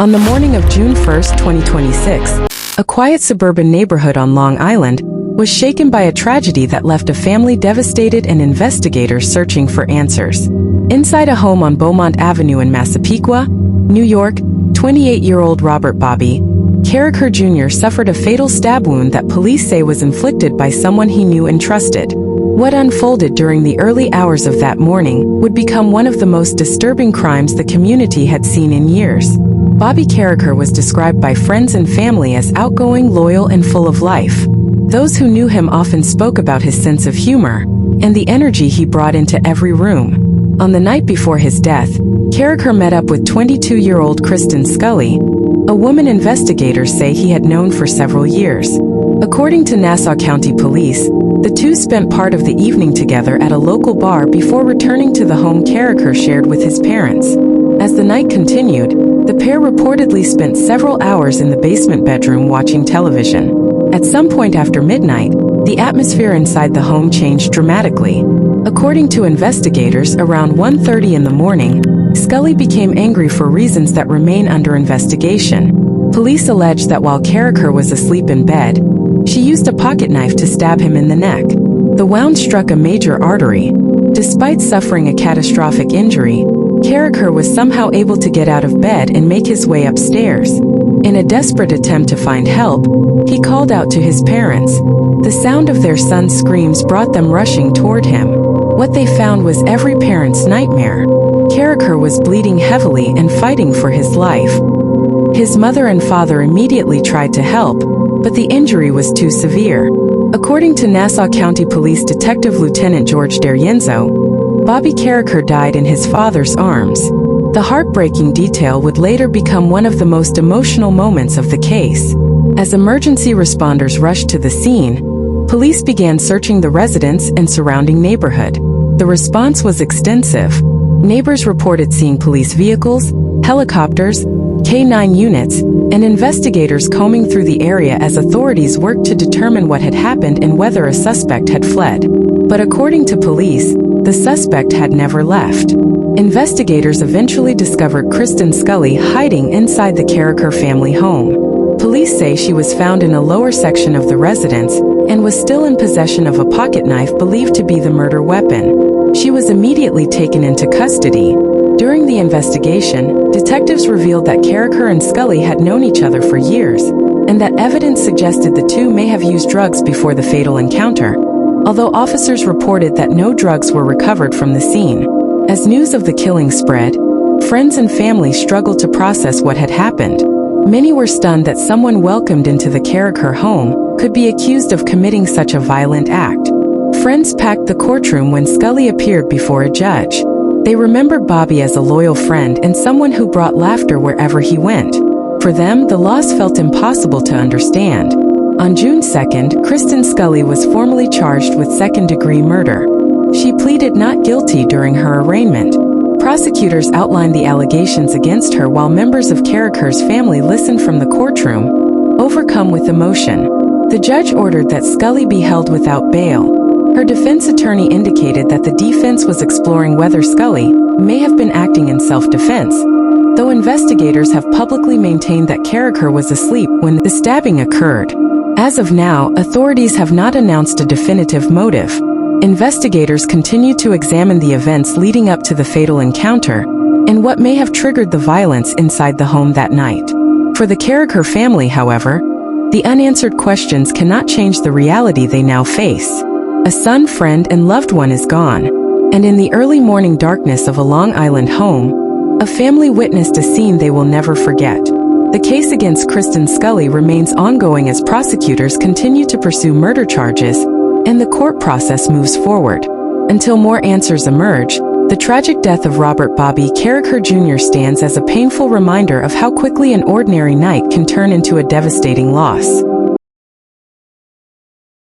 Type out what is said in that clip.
On the morning of June 1, 2026, a quiet suburban neighborhood on Long Island was shaken by a tragedy that left a family devastated and investigators searching for answers. Inside a home on Beaumont Avenue in Massapequa, New York, 28-year-old Robert Bobby Carragher Jr. suffered a fatal stab wound that police say was inflicted by someone he knew and trusted. What unfolded during the early hours of that morning would become one of the most disturbing crimes the community had seen in years. Bobby Carragher was described by friends and family as outgoing, loyal, and full of life. Those who knew him often spoke about his sense of humor and the energy he brought into every room. On the night before his death, Carragher met up with 22-year-old Kristin Sculley, a woman investigators say he had known for several years. According to Nassau County Police, the two spent part of the evening together at a local bar before returning to the home Carragher shared with his parents. As the night continued, the pair reportedly spent several hours in the basement bedroom watching television. At some point after midnight, the atmosphere inside the home changed dramatically. According to investigators, around 1:30 in the morning, Sculley became angry for reasons that remain under investigation. Police allege that while Carragher was asleep in bed, she used a pocket knife to stab him in the neck. The wound struck a major artery. Despite suffering a catastrophic injury, Carragher was somehow able to get out of bed and make his way upstairs. In a desperate attempt to find help, he called out to his parents. The sound of their son's screams brought them rushing toward him. What they found was every parent's nightmare. Carragher was bleeding heavily and fighting for his life. His mother and father immediately tried to help, but the injury was too severe. According to Nassau County Police Detective Lieutenant George D'Arienzo, Bobby Carragher died in his father's arms. The heartbreaking detail would later become one of the most emotional moments of the case. As emergency responders rushed to the scene, police began searching the residence and surrounding neighborhood. The response was extensive. Neighbors reported seeing police vehicles, helicopters, K-9 units, and investigators combing through the area as authorities worked to determine what had happened and whether a suspect had fled. But according to police, the suspect had never left. Investigators eventually discovered Kristin Sculley hiding inside the Carragher family home. Police say she was found in a lower section of the residence and was still in possession of a pocket knife believed to be the murder weapon. She was immediately taken into custody. During the investigation, detectives revealed that Carragher and Sculley had known each other for years, and that evidence suggested the two may have used drugs before the fatal encounter, although officers reported that no drugs were recovered from the scene. As news of the killing spread, friends and family struggled to process what had happened. Many were stunned that someone welcomed into the Carragher home could be accused of committing such a violent act. Friends packed the courtroom when Sculley appeared before a judge. They remembered Bobby as a loyal friend and someone who brought laughter wherever he went. For them, the loss felt impossible to understand. On June 2nd, Kristin Sculley was formally charged with second-degree murder. She pleaded not guilty during her arraignment. Prosecutors outlined the allegations against her while members of Carragher's family listened from the courtroom, overcome with emotion. The judge ordered that Sculley be held without bail. Her defense attorney indicated that the defense was exploring whether Sculley may have been acting in self-defense, though investigators have publicly maintained that Carragher was asleep when the stabbing occurred. As of now, authorities have not announced a definitive motive. Investigators continue to examine the events leading up to the fatal encounter and what may have triggered the violence inside the home that night. For the Carragher family, however, the unanswered questions cannot change the reality they now face. A son, friend, and loved one is gone, and in the early morning darkness of a Long Island home, a family witnessed a scene they will never forget. The case against Kristin Sculley remains ongoing as prosecutors continue to pursue murder charges, and the court process moves forward. Until more answers emerge, the tragic death of Robert Bobby Carragher Jr. stands as a painful reminder of how quickly an ordinary night can turn into a devastating loss.